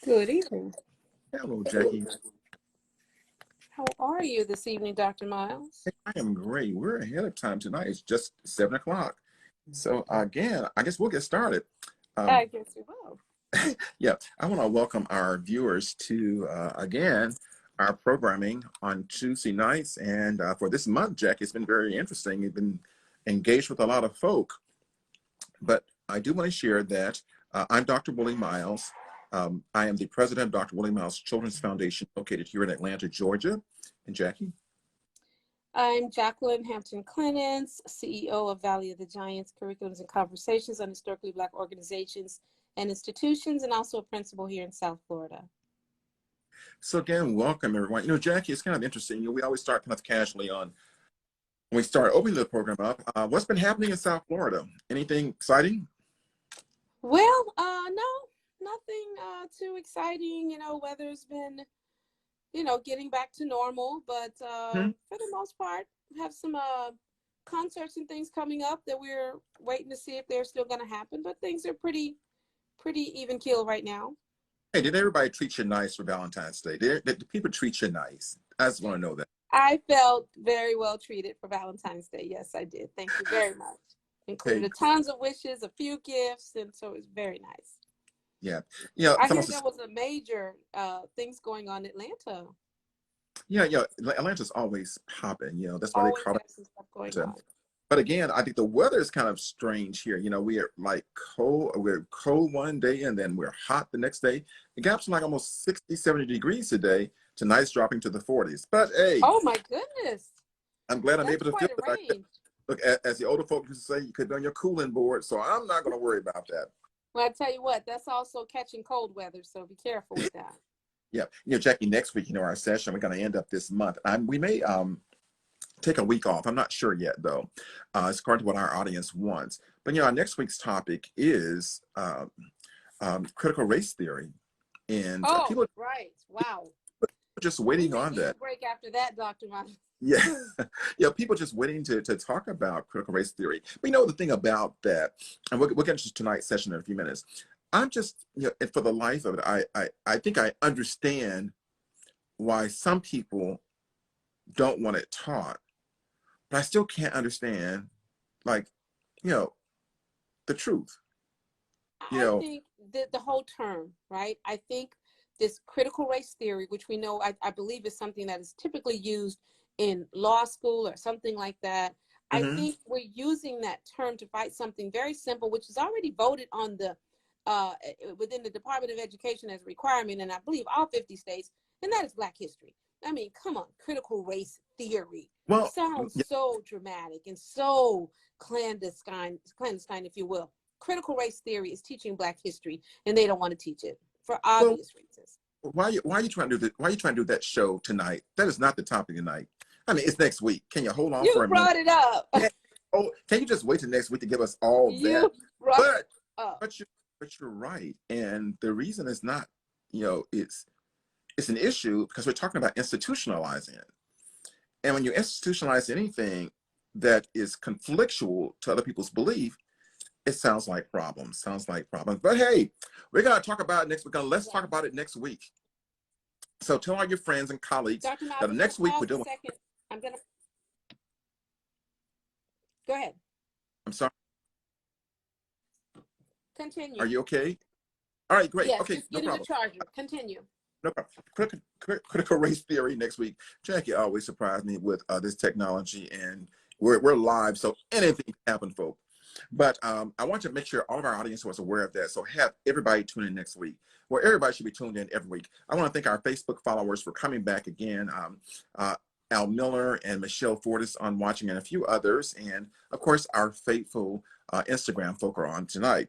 Good evening. Hello, Jackie. How are you this evening, Dr. Miles? I am great. We're ahead of time tonight. It's just 7 o'clock. So again, I guess we'll get started. I guess we will. Yeah, I want to welcome our viewers to, again, our programming on Tuesday nights. And for this month, Jackie, it's been very interesting. You've been engaged with a lot of folk. But I do want to share that I'm Dr. Willie Miles. I am the president of Dr. Willie Miles Children's Foundation, located here in Atlanta, Georgia. And Jackie? I'm Jacqueline Hampton Clemens, CEO of Valley of the Giants Curriculums and Conversations on Historically Black Organizations and Institutions, and also a principal here in South Florida. So again, welcome everyone. Jackie, it's kind of interesting. We always start kind of casually on when we start opening the program up. What's been happening in South Florida? Anything exciting? Well, no, nothing too exciting. Weather's been, getting back to normal, but for the most part, have some concerts and things coming up that we're waiting to see if they're still going to happen. But things are pretty even keel right now. Hey, did everybody treat you nice for Valentine's Day? Did people treat you nice? I just want to know that. I felt very well treated for Valentine's Day. Yes, I did. Thank you very much. Included tons of wishes, a few gifts, and so it was very nice. Yeah. I hear there was a major things going on in Atlanta. Yeah. Atlanta's always popping. That's why they call it. Some stuff going on. But again, I think the weather is kind of strange here. We are like cold. We're cold one day and then we're hot the next day. It got up to like almost 60, 70 degrees today. Tonight's dropping to the 40s. But hey. Oh my goodness. I'm glad I'm able to feel it. Look, as the older folks used to say, you could be on your cooling board. So I'm not going to worry about that. Well, I tell you what, that's also catching cold weather. So be careful with that. Yeah. Jackie, next week, our session, we're going to end up this month. We may take a week off. I'm not sure yet, though. It's according to what our audience wants. But, our next week's topic is critical race theory. And people, right. Wow. Just waiting on that. Break after that, Dr. Miles. Yeah. People just waiting to talk about critical race theory. We know the thing about that, and we'll get into tonight's session in a few minutes. I'm just, for the life of it, I think I understand why some people don't want it taught, but I still can't understand, the truth. I think the whole term, right? I think this critical race theory, which we know, I believe is something that is typically used in law school or something like that. I think we're using that term to fight something very simple, which is already voted on the within the Department of Education as a requirement, and I believe all 50 states, and that is Black history. I mean, come on, critical race theory. Well, it sounds so dramatic and so clandestine, if you will. Critical race theory is teaching Black history, and they don't want to teach it for obvious reasons. Why are you trying to do that? Why are you trying to do that show tonight? That is not the topic tonight. I mean, it's next week. Can you hold on for a minute? You brought it up. Can you just wait till next week to give us all that? But you're right, and the reason is not, it's an issue because we're talking about institutionalizing it, and when you institutionalize anything that is conflictual to other people's belief, it sounds like problems. But hey, we're gonna talk about it next week. Let's talk about it next week. So tell all your friends and colleagues that next week we're doing. I'm gonna go ahead. I'm sorry. Continue. Are you okay? All right, great. Yes, Okay, just getting the charger. Continue. No problem. Critical race theory next week. Jackie always surprised me with this technology, and we're live, so anything can happen, folks. But I want to make sure all of our audience was aware of that. So have everybody tune in next week. Well, everybody should be tuned in every week. I want to thank our Facebook followers for coming back again. Al Miller and Michelle Fortis on watching, and a few others. And of course, our faithful Instagram folk are on tonight.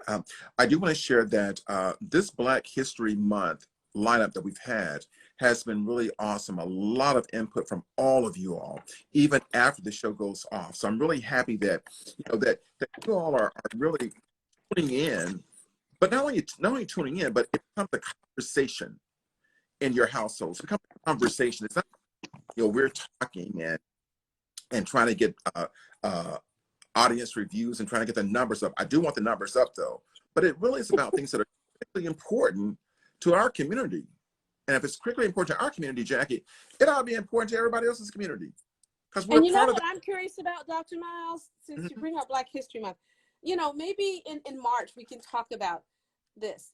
I do want to share that this Black History Month lineup that we've had has been really awesome. A lot of input from all of you all, even after the show goes off. So I'm really happy that that you all are really tuning in, but not only tuning in, but it becomes a conversation in your households. It becomes a conversation. It's not we're talking and trying to get audience reviews and trying to get the numbers up. I do want the numbers up though, but it really is about things that are really important to our community. And if it's critically important to our community, Jackie, it ought to be important to everybody else's community. Because we're And you know part of what I'm curious about, Dr. Miles, since that. you bring up Black History Month, you know, maybe in March we can talk about this.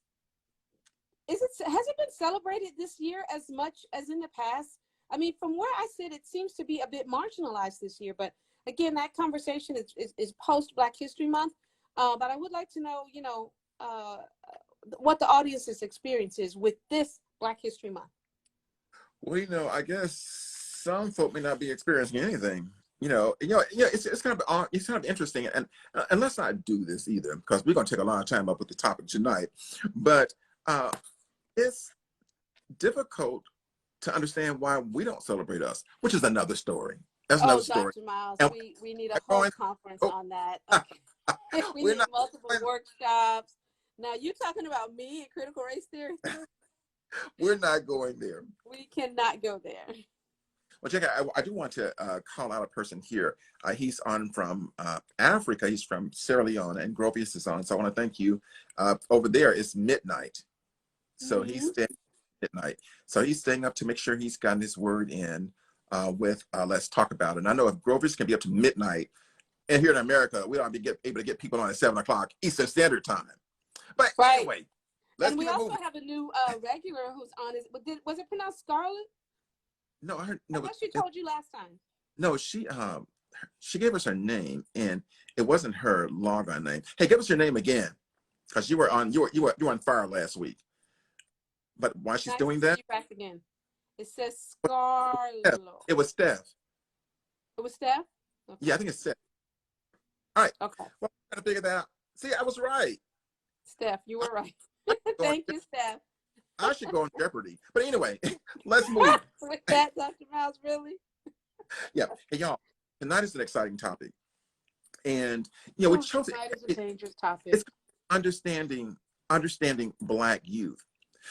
Has it been celebrated this year as much as in the past? I mean, from where I sit, it seems to be a bit marginalized this year. But again, that conversation is post Black History Month. But I would like to know, you know, what the audience's experience is with this Black History Month. Well, you know, I guess some folk may not be experiencing anything. It's kind of interesting, and let's not do this either because we're going to take a lot of time up with the topic tonight. But it's difficult to understand why we don't celebrate us, which is another story. That's another story. Dr. Miles, And we need a whole conference on that. Okay. We need multiple workshops. Now, you talking about me and critical race theory? We're not going there. We cannot go there. Well, Jack, I do want to call out a person here. He's on from Africa. He's from Sierra Leone, and Gropius is on. So I want to thank you. Over there, it's midnight. So he's staying midnight. So he's staying up to make sure he's gotten his word in with Let's Talk About It. And I know if Gropius can be up to midnight, and here in America, we don't be able to get people on at 7 o'clock Eastern Standard Time. But anyway, and we also have a new regular who's on. Was it pronounced Scarlett? No, I heard. No, what she told you last time. No, she gave us her name, and it wasn't her login name. Hey, give us your name again, because you were on fire last week. But while she's doing that, back again. It says Scarlett. It was Steph. It was Steph. Okay. Yeah, I think it's Steph. All right. Okay. Well, I got to figure that out. See, I was right. Steph, you were right. Thank you, Steph. I should go on Jeopardy. But anyway, let's move. With that, Dr. Miles, really? Yeah. Hey, y'all, tonight is an exciting topic. And, you know, tonight is a dangerous topic. It's understanding Black youth.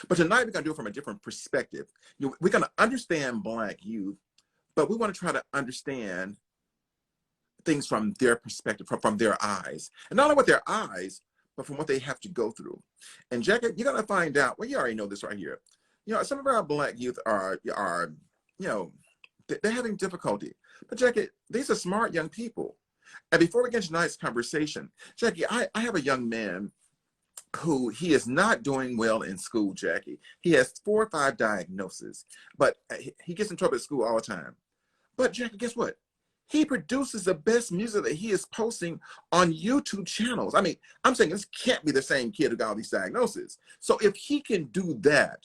But tonight we're going to do it from a different perspective. We're going to understand Black youth, but we want to try to understand things from their perspective, from their eyes. And not only with their eyes, but from what they have to go through. And Jackie, you're going to find out, well, you already know this right here. You know, some of our Black youth are you know, they're having difficulty. But Jackie, these are smart young people. And before we get into tonight's conversation, Jackie, I have a young man who he is not doing well in school, Jackie. He has 4 or 5 diagnoses, but he gets in trouble at school all the time. But Jackie, guess what? He produces the best music that he is posting on YouTube channels. I mean, I'm saying this can't be the same kid who got all these diagnoses. So if he can do that,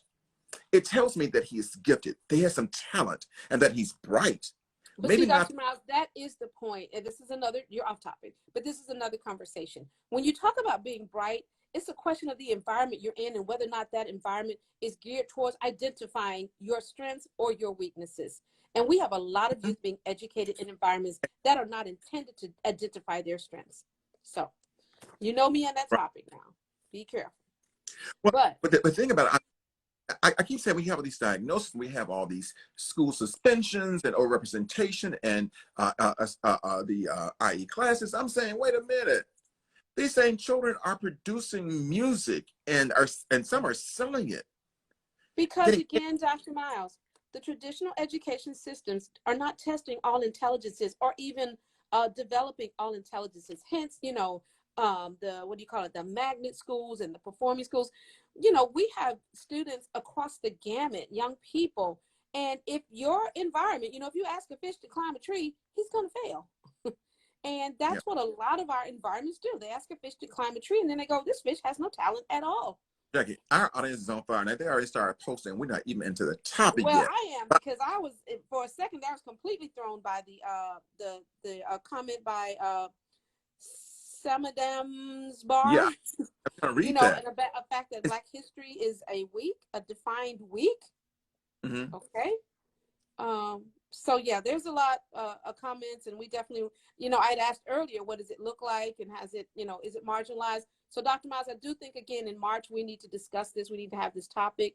it tells me that he is gifted, that he has some talent, and that he's bright. But maybe see, Dr. Miles, that is the point. And this is another, you're off topic, but this is another conversation. When you talk about being bright, it's a question of the environment you're in and whether or not that environment is geared towards identifying your strengths or your weaknesses. And we have a lot of youth being educated in environments that are not intended to identify their strengths. So, you know me on that topic now. Be careful. Well, but the thing about it, I keep saying we have all these diagnoses, we have all these school suspensions and overrepresentation and the IE classes. I'm saying, wait a minute. These same children are producing music and some are selling it. Because again, Dr. Miles, the traditional education systems are not testing all intelligences or even developing all intelligences. Hence, you know, the magnet schools and the performing schools. You know, we have students across the gamut, young people. And if your environment, you know, if you ask a fish to climb a tree, he's going to fail. And that's what a lot of our environments do. They ask a fish to climb a tree and then they go, this fish has no talent at all. Jackie, our audience is on fire. Now, they already started posting. We're not even into the topic yet. Well, I am, because I was, for a second, I was completely thrown by the comment by Samadam's Bar. Yeah, I'm trying to read that. And a fact that Black history is a defined week. Mm-hmm. Okay. So yeah, there's a lot of comments, and we definitely, you know, I'd asked earlier, what does it look like, and has it, you know, is it marginalized? So Dr. Miles, I do think again in March we need to discuss this. We need to have this topic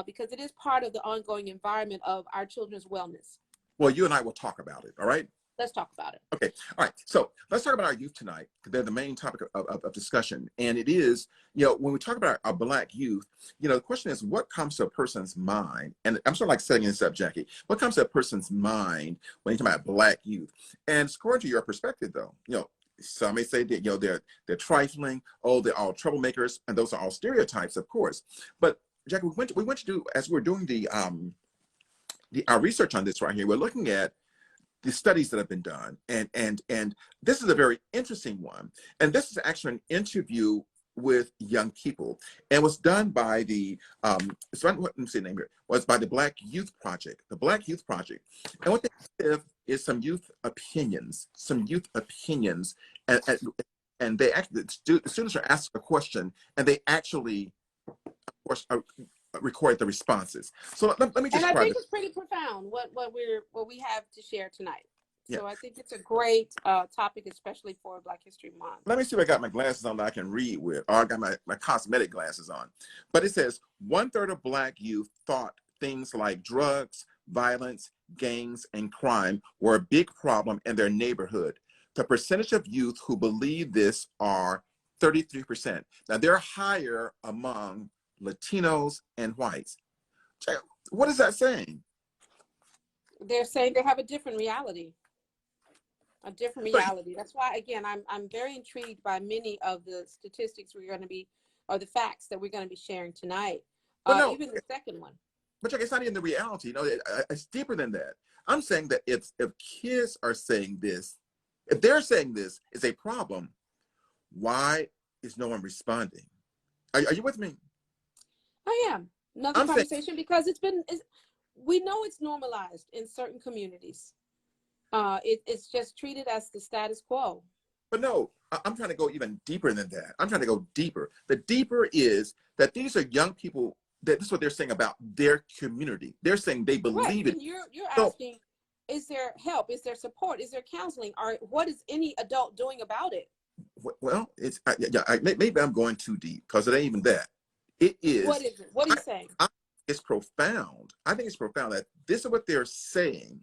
because it is part of the ongoing environment of our children's wellness. Well, you and I will talk about it. All right. let's talk about it. Okay. All right. So let's talk about our youth tonight, because they're the main topic of discussion. And it is, when we talk about our Black youth, the question is, what comes to a person's mind? And I'm sort of like setting this up, Jackie. What comes to a person's mind when you talk about Black youth? And according to your perspective, though, some may say that, they're trifling. Oh, they're all troublemakers. And those are all stereotypes, of course. But Jackie, we went to do, as we're doing our research on this right here, we're looking at the studies that have been done, and this is a very interesting one. And this is actually an interview with young people, and was done by the let me see the name here, was by the Black Youth Project, And what they give is some youth opinions, and they actually, the students are asked a question, and they actually, of course, record the responses. So let me just. And I think it's pretty profound what we have to share tonight. So I think it's a great topic, especially for Black History Month. Let me see if I got my glasses on that I can read with, or I got my cosmetic glasses on. But it says 1/3 of Black youth thought things like drugs, violence, gangs, and crime were a big problem in their neighborhood. The percentage of youth who believe this are 33%. Now they're higher among Latinos and whites. What is that saying? They're saying they have a different reality. That's why, again, I'm very intrigued by many of the statistics we're going to be, or the facts that we're going to be sharing tonight. Even the second one. But it's not even the reality. It's deeper than that. I'm saying that if kids are saying this, if they're saying this is a problem, why is no one responding? Are you with me? I am. Another conversation, because we know it's normalized in certain communities. It's just treated as the status quo. But no, I'm trying to go even deeper than that. I'm trying to go deeper. The deeper is that these are young people, that this is what they're saying about their community. They're saying they believe it. And you're asking, is there help? Is there support? Is there counseling? Or what is any adult doing about it? Well, maybe I'm going too deep, because it ain't even that. It is. What is it? What are you saying? It's profound. I think it's profound that this is what they're saying.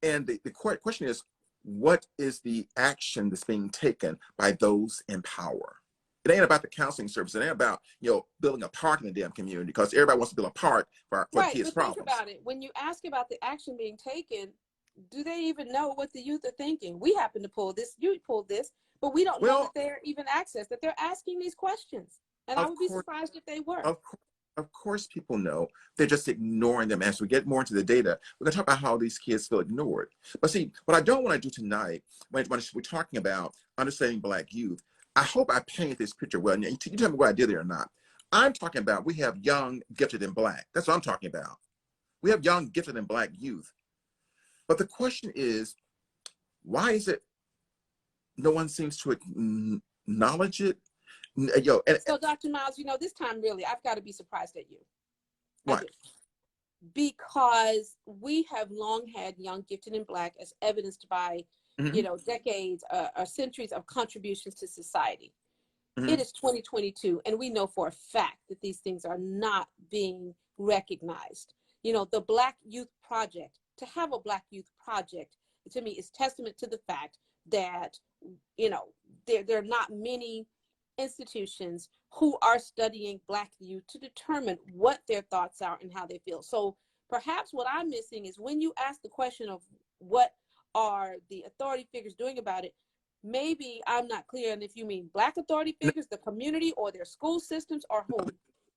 And the question is, what is the action that's being taken by those in power? It ain't about the counseling service. It ain't about, building a park in the damn community, because everybody wants to build a park for kids' problems. Think about it. When you ask about the action being taken, do they even know what the youth are thinking? We happen to pull this, you pulled this, but we don't know that they're even accessed, that they're asking these questions. And I would be surprised if they were. Of course people know. They're just ignoring them. As we get more into the data, we're going to talk about how these kids feel ignored. But see, what I don't want to do tonight, when we're talking about understanding Black youth, I hope I paint this picture well. You tell me what I did there or not. I'm talking about, we have young, gifted, and Black. That's what I'm talking about. We have young, gifted, and Black youth. But the question is, why is it no one seems to acknowledge it? So Dr. Miles, this time really, I've got to be surprised at you. Why? Because we have long had young, gifted, and Black, as evidenced by, decades or centuries of contributions to society. It is 2022, and we know for a fact that these things are not being recognized. The Black Youth Project, to have a Black Youth Project, to me, is testament to the fact that, there are not many institutions who are studying Black youth to determine what their thoughts are and how they feel. So perhaps what I'm missing is, when you ask the question of what are the authority figures doing about it, maybe I'm not clear. And if you mean Black authority figures, the community, or their school systems, or whom?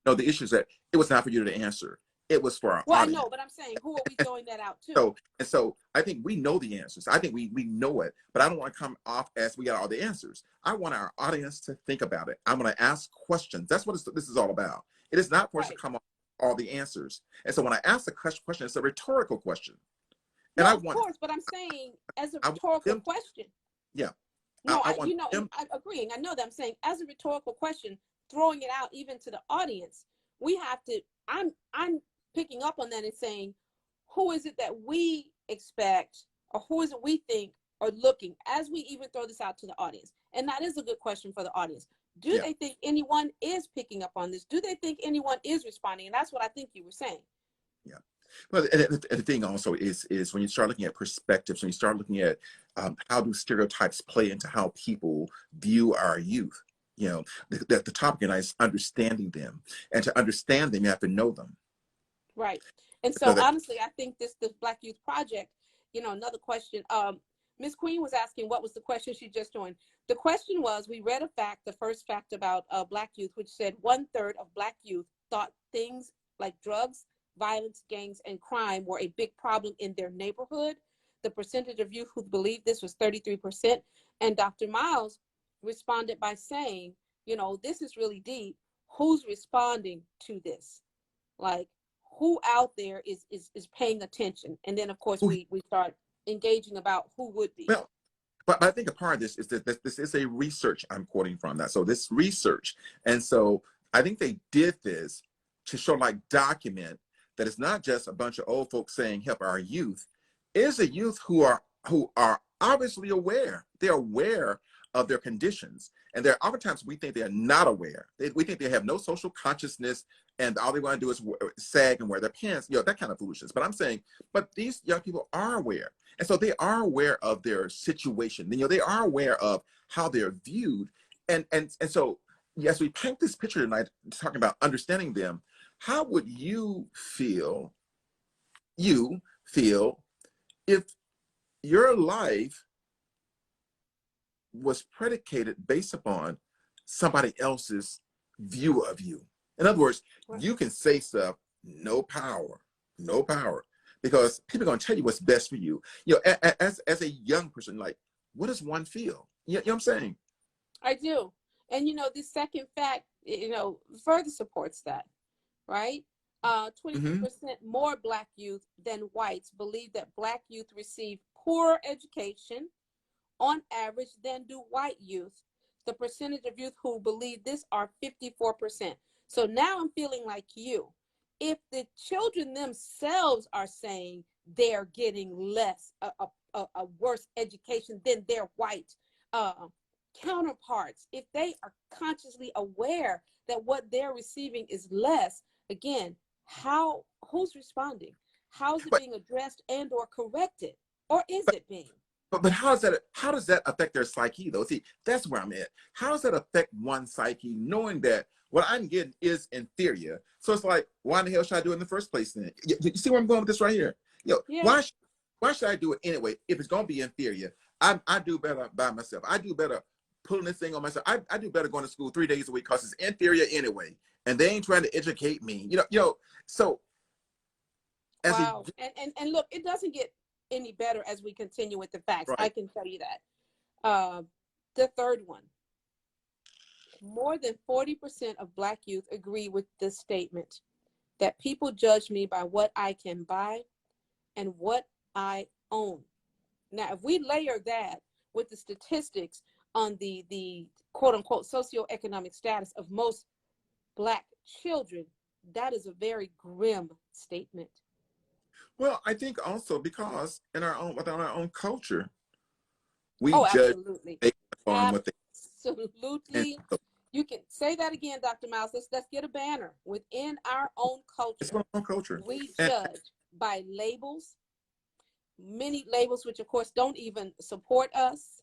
No, the issue is that it was not for you to answer. It was for our audience. I know, but I'm saying, who are we throwing that out to? So I think we know the answers. I think we know it, but I don't want to come off as we got all the answers. I want our audience to think about it. I'm going to ask questions. That's what this is all about. It is not for us to come off all the answers. And so when I ask the question, it's a rhetorical question. And of course, but I'm saying, as a rhetorical question. Yeah. No, I'm agreeing. I know that. I'm saying, as a rhetorical question, throwing it out even to the audience, we have to, I'm picking up on that and saying, who is it that we expect, or who is it we think are looking, as we even throw this out to the audience? And that is a good question for the audience. Do they think anyone is picking up on this? Do they think anyone is responding? And that's what I think you were saying. Yeah. Well, and the thing also is when you start looking at perspectives, when you start looking at how do stereotypes play into how people view our youth. You know, the topic tonight is understanding them, and to understand them, you have to know them. Right. And So so that honestly, I think this Black Youth Project, another question, Ms. Queen was asking what was the question she just joined. The question was, we read a fact, the first fact about Black youth, which said 1/3 of Black youth thought things like drugs, violence, gangs, and crime were a big problem in their neighborhood. The percentage of youth who believed this was 33%. And Dr. Miles responded by saying, this is really deep. Who's responding to this? Like, who out there is paying attention? And then of course who, we start engaging about who would be. well, but I think a part of this is that this is a research I'm quoting from that. So this research, and so I think they did this to show, like, document that it's not just a bunch of old folks saying help our youth. It is a youth who are obviously aware. They're aware of their conditions, and there oftentimes we think they're not aware. We think they have no social consciousness, and all they want to do is sag and wear their pants, that kind of foolishness. But I'm saying, but these young people are aware. And so they are aware of their situation. They are aware of how they're viewed. And so, yes, we paint this picture tonight talking about understanding them. How would you feel if your life was predicated based upon somebody else's view of you? In other words, you can say stuff, no power, because people are going to tell you what's best for you. As a young person, like, what does one feel? You know what I'm saying? I do. And this second fact, further supports that, right? 23% more Black youth than whites believe that Black youth receive poorer education on average than do white youth. The percentage of youth who believe this are 54%. So now I'm feeling like you. If the children themselves are saying they're getting less, a worse education than their white counterparts, if they are consciously aware that what they're receiving is less, again, who's responding? How's it being addressed and or corrected? Or is it being? But how does that affect their psyche, though? See, that's where I'm at. How does that affect one psyche, knowing that what I'm getting is inferior? So it's like, why in the hell should I do it in the first place then? You see where I'm going with this right here? Yeah. Why should I do it anyway if it's going to be inferior? I do better by myself. I do better pulling this thing on myself. I do better going to school 3 days a week because it's inferior anyway, and they ain't trying to educate me. So as wow. And look, it doesn't get any better as we continue with the facts. right. I can tell you that. The third one, more than 40% of Black youth agree with this statement, that people judge me by what I can buy and what I own. Now, if we layer that with the statistics on the quote unquote socioeconomic status of most Black children, that is a very grim statement. Well, I think also because within our own culture, we Oh, judge absolutely. on what they and Absolutely. so You can say that again, Dr. Miles. Let's get a banner. Within our own it's culture, our own culture. we And judge by labels, many labels, which of course don't even support us.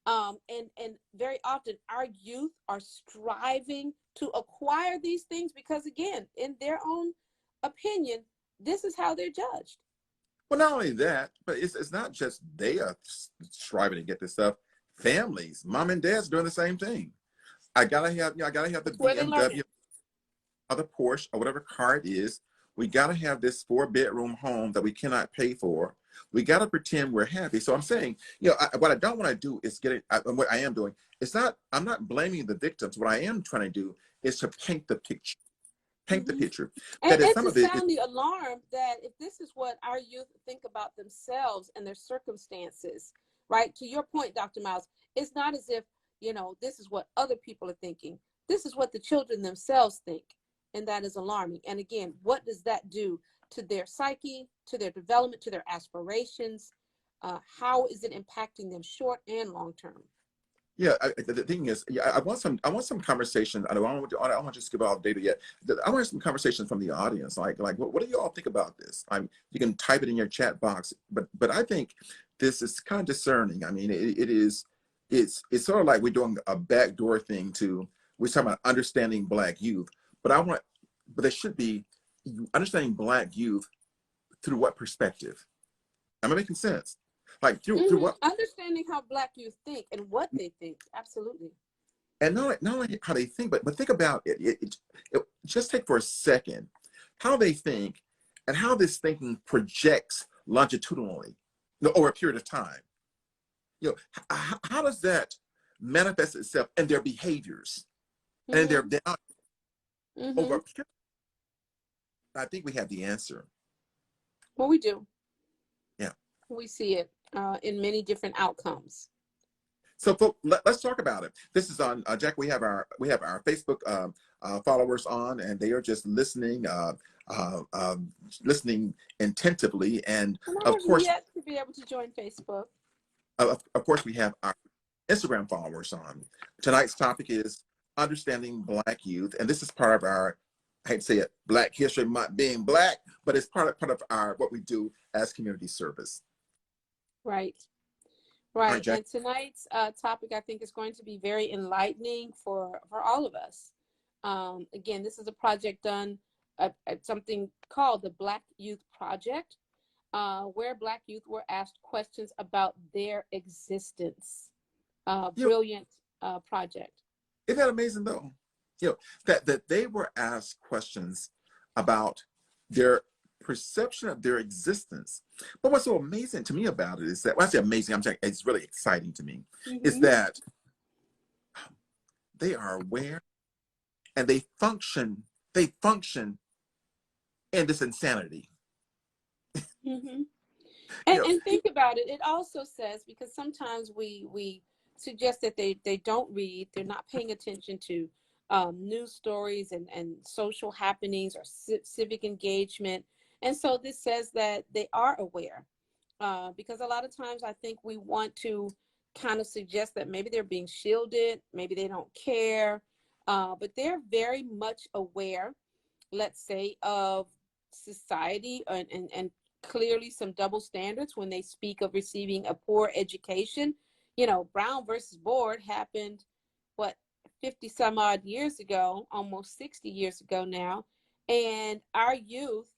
And very often our youth are striving to acquire these things because, again, in their own opinion, this is how they're judged. well, not only that, but it's not just they are striving to get this stuff. Families, mom and dad's doing the same thing. I gotta have the It's where they learn BMW it. or the Porsche or whatever car it is. We gotta have this 4-bedroom home that we cannot pay for. We gotta pretend we're happy. So I'm saying, what I don't want to do is what I am doing. I'm not blaming the victims. What I am trying to do is to paint the picture. Paint the Mm-hmm. picture. And, That is and some to of it is sound the alarm that if this is what our youth think about themselves and their circumstances, right? To your point, Dr. Miles, it's not as if, this is what other people are thinking. This is what the children themselves think. And that is alarming. And again, what does that do to their psyche, to their development, to their aspirations? How is it impacting them short and long term? Yeah, the thing is, yeah, I want some conversation. I don't want to just give all the data yet. I want some conversations from the audience. Like, what do you all think about this? You can type it in your chat box, but I think this is kind of discerning. I mean, it's sort of like we're doing a backdoor thing to, we're talking about understanding Black youth, but there should be understanding Black youth through what perspective? Am I making sense? Like through what? Understanding how Black youth think and what they think. Absolutely. And not only how they think, but think about it. Just take for a second how they think and how this thinking projects longitudinally, over a period of time. How does that manifest itself in their behaviors and their values over a period? I think we have the answer. Well, we do. Yeah. We see it in many different outcomes. So, folks, let's talk about it. This is on Jack. We have our Facebook followers on, and they are just listening, listening attentively. And I of have course, yet to be able to join Facebook. Of course, we have our Instagram followers on. Tonight's topic is understanding Black youth, and this is part of our, I hate to say it, Black History Month being Black, but it's part of our what we do as community service. Right. Right, And tonight's topic, I think, is going to be very enlightening for all of us. Again, this is a project done at something called the Black Youth Project, where Black youth were asked questions about their existence. Brilliant project. Isn't that amazing, though? That they were asked questions about their perception of their existence. But what's so amazing to me about it is that, when I say amazing, I'm saying it's really exciting to me, is that they are aware and they function in this insanity. And think about it. It also says, because sometimes we suggest that they don't read, they're not paying attention to news stories and social happenings or civic engagement. And so this says that they are aware, because a lot of times I think we want to kind of suggest that maybe they're being shielded, maybe they don't care, but they're very much aware, let's say, of society and clearly some double standards when they speak of receiving a poor education. Brown versus Board happened, 50 some odd years ago, almost 60 years ago now, and our youth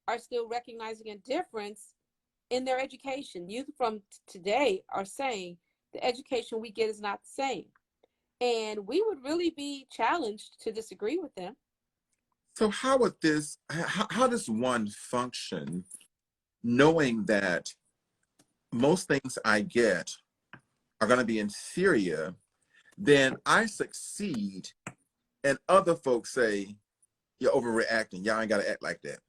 are still recognizing a difference in their education. Youth from today are saying the education we get is not the same, and we would really be challenged to disagree with them. So how does one function knowing that most things I get are going to be inferior, then I succeed and other folks say, you're overreacting, y'all ain't got to act like that?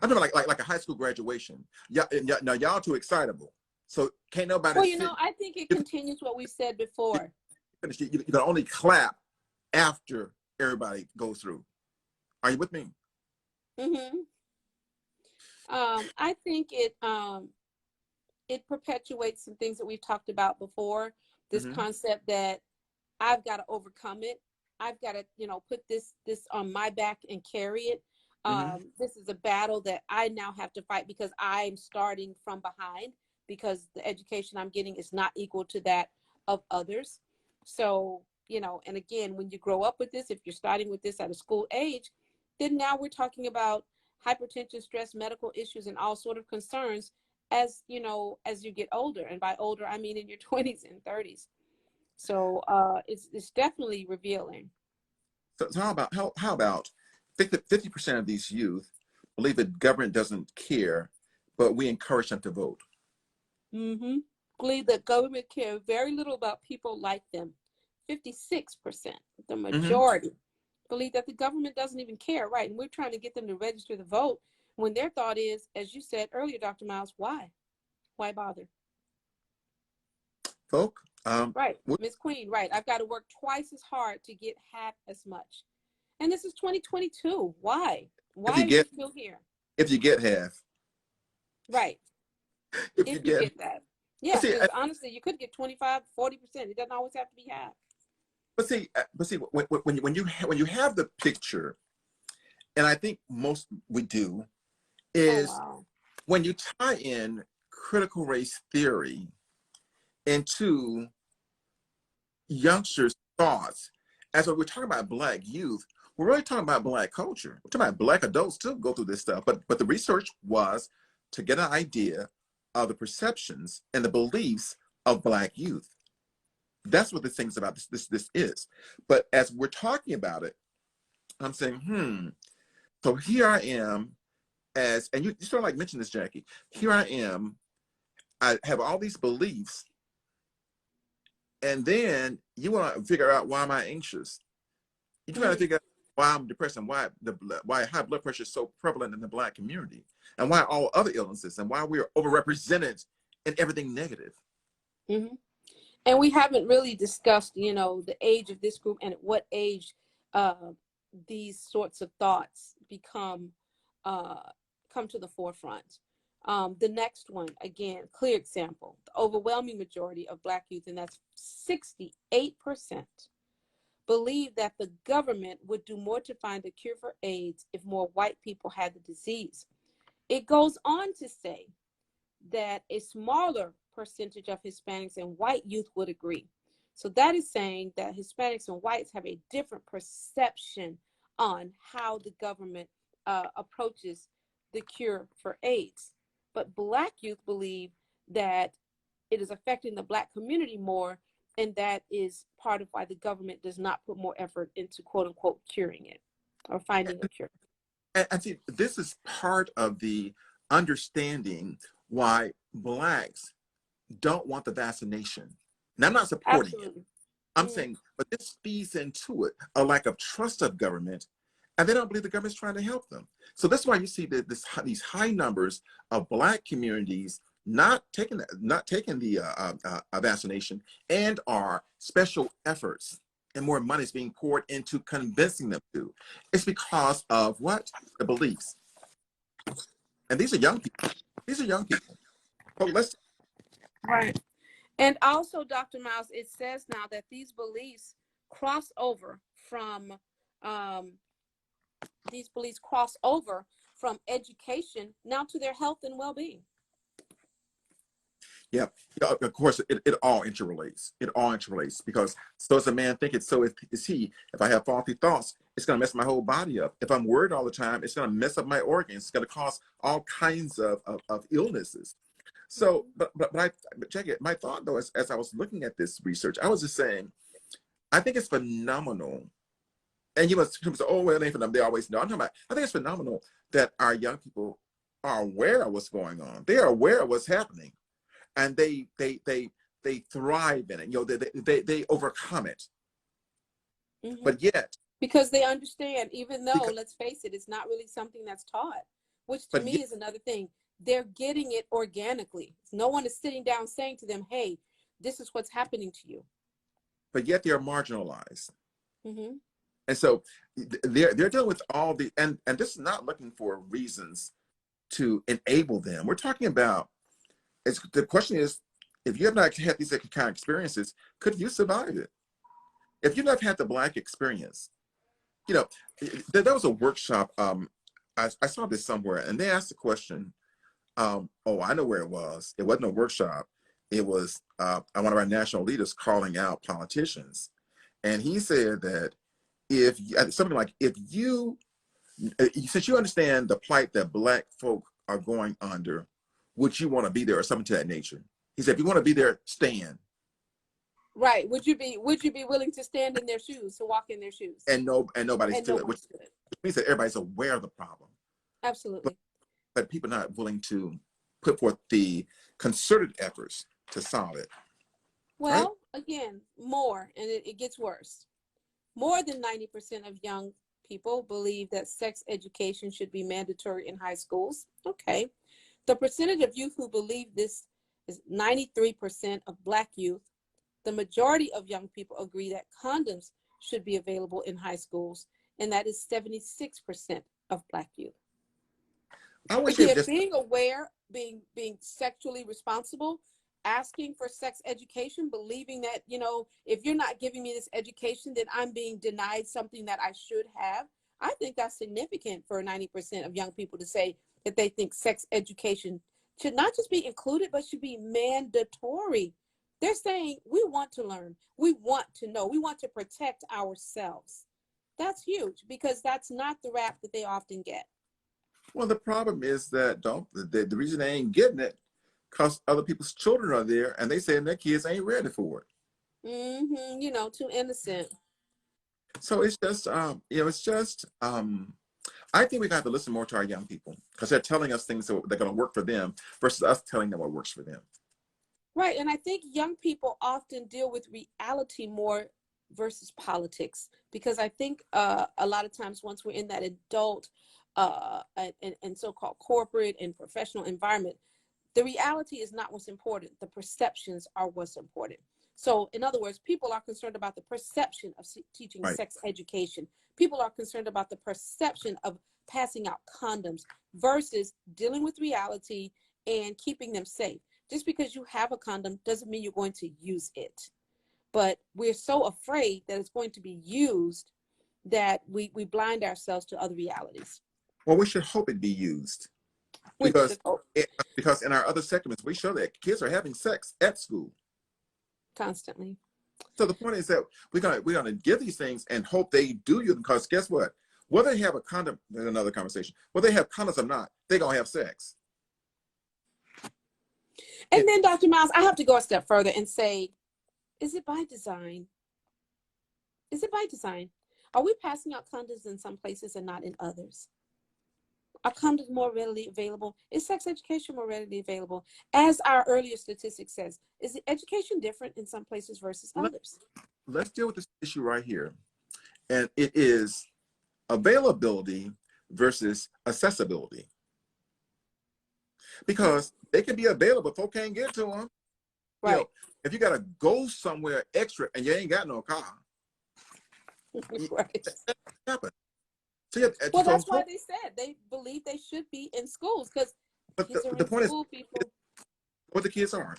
I'm talking like a high school graduation. Now y'all too excitable, so can't nobody. Well, I think it continues what we said before. You can only clap after everybody goes through. Are you with me? I think it perpetuates some things that we've talked about before. This concept that I've got to overcome it. I've got to, put this on my back and carry it. This is a battle that I now have to fight because I'm starting from behind, because the education I'm getting is not equal to that of others. So, and again, when you grow up with this, if you're starting with this at a school age, then now we're talking about hypertension, stress, medical issues, and all sort of concerns as you get older. And by older, I mean in your 20s and 30s. So it's definitely revealing. So how about 50% of these youth believe that government doesn't care, but we encourage them to vote? Believe that government care very little about people like them. 56%, the majority, believe that the government doesn't even care, right? And we're trying to get them to register to vote when their thought is, as you said earlier, Dr. Miles, why? Why bother? Folk? Right, Miss Queen, right. I've got to work twice as hard to get half as much. And this is 2022. Why? Why are you still here? If you get half. Right. If you get that. Yeah, because honestly, you could get 25, 40%. It doesn't always have to be half. But see, when you have the picture, and I think most we do, Oh, is wow. when you tie in critical race theory into youngsters' thoughts, as we're talking about Black youth, we're really talking about Black culture. We're talking about Black adults too go through this stuff. But the research was to get an idea of the perceptions and the beliefs of Black youth. That's what this thing's about. This is. But as we're talking about it, I'm saying, so here I am and you sort of like mentioned this, Jackie. Here I am. I have all these beliefs, and then you want to figure out why am I anxious? You're trying to figure out why I'm depressed and why high blood pressure is so prevalent in the Black community, and why all other illnesses, and why we're overrepresented in everything negative. Mm-hmm. And we haven't really discussed, the age of this group and at what age these sorts of thoughts come to the forefront. The next one, again, clear example, the overwhelming majority of Black youth, and that's 68%, believe that the government would do more to find a cure for AIDS if more white people had the disease. It goes on to say that a smaller percentage of Hispanics and white youth would agree. So that is saying that Hispanics and whites have a different perception on how the government approaches the cure for AIDS. But Black youth believe that it is affecting the Black community more, and that is part of why the government does not put more effort into quote unquote curing it or finding a cure. And see, this is part of the understanding why Blacks don't want the vaccination. Now, I'm not supporting Absolutely. it. I'm saying, but this feeds into it a lack of trust of government, and they don't believe the government's trying to help them. So that's why you see these high numbers of Black communities not taking the vaccination, and are special efforts and more money is being poured into convincing them to. It's because of what? The beliefs. And these are young people. These are young people. So let's. Right. And also, Dr. Miles, it says now that these beliefs cross over from education now to their health and well-being. Yeah, of course, it all interrelates. It all interrelates because so is a man thinking, so is he. If I have faulty thoughts, it's going to mess my whole body up. If I'm worried all the time, it's going to mess up my organs. It's going to cause all kinds of illnesses. So, but check it. My thought though, as I was looking at this research, I was just saying, I think it's phenomenal. And you must say, oh, well, it ain't for them. They always know. I'm talking about, I think it's phenomenal that our young people are aware of what's going on. They are aware of what's happening. And they thrive in it. They overcome it. But yet, because they understand, even though, let's face it, it's not really something that's taught, which to me is another thing. They're getting it organically. No one is sitting down saying to them, hey, this is what's happening to you. But yet they're marginalized. And so they're dealing with all the, and this is not looking for reasons to enable them. We're talking about, the question is, if you have not had these kind of experiences, could you survive it? If you've not had the Black experience, there was a workshop, I saw this somewhere, and they asked the question, oh, I know where it was. It wasn't a workshop. It was one of our national leaders calling out politicians. And he said that something like, since you understand the plight that Black folk are going under, would you want to be there, or something to that nature? He said, if you want to be there, stand. Right. Would you be willing to stand in their shoes, to walk in their shoes? And nobody's doing it, which means that everybody's aware of the problem. Absolutely. But people are not willing to put forth the concerted efforts to solve it. Well, right? Again, more, and it gets worse. More than 90% of young people believe that sex education should be mandatory in high schools. Okay. The percentage of youth who believe this is 93% of Black youth. The majority of young people agree that condoms should be available in high schools, and that is 76% of Black youth. I wish being aware, being sexually responsible, asking for sex education, believing that, you know, if you're not giving me this education, then I'm being denied something that I should have. I think that's significant for 90% of young people to say that they think sex education should not just be included, but should be mandatory. They're saying we want to learn, we want to know, we want to protect ourselves. That's huge because that's not the rap that they often get. Well, the problem is that the reason they ain't getting it because other people's children are there and they saying their kids ain't ready for it. Mm-hmm. You know, too innocent. So it's just, it's just, I think we got to listen more to our young people because they're telling us things that they're going to work for them versus us telling them what works for them. Right. And I think young people often deal with reality more versus politics, because I think a lot of times once we're in that adult and so-called corporate and professional environment, the reality is not what's important. The perceptions are what's important. So in other words, people are concerned about the perception of teaching Right. sex education. People are concerned about the perception of passing out condoms versus dealing with reality and keeping them safe. Just because you have a condom doesn't mean you're going to use it. But we're so afraid that it's going to be used that we blind ourselves to other realities. Well, we should hope it be used We should hope. because in our other segments, we show that kids are having sex at school. Constantly. So the point is that we're gonna give these things and hope they do use them because guess what? Whether they have a condom, there's another conversation. Whether they have condoms or not, they're gonna have sex. And then, Dr. Miles, I have to go a step further and say, is it by design? Is it by design? Are we passing out condoms in some places and not in others? Are condoms more readily available? Is sex education more readily available? As our earlier statistic says, is the education different in some places versus others? Let's deal with this issue right here. And it is availability versus accessibility. Because they can be available, folks can't get to them. Right. You know, if you got to go somewhere extra and you ain't got no car, Right. that happen. So well, that's why they said they believe they should be in schools because kids are the in point school, people. What the kids are.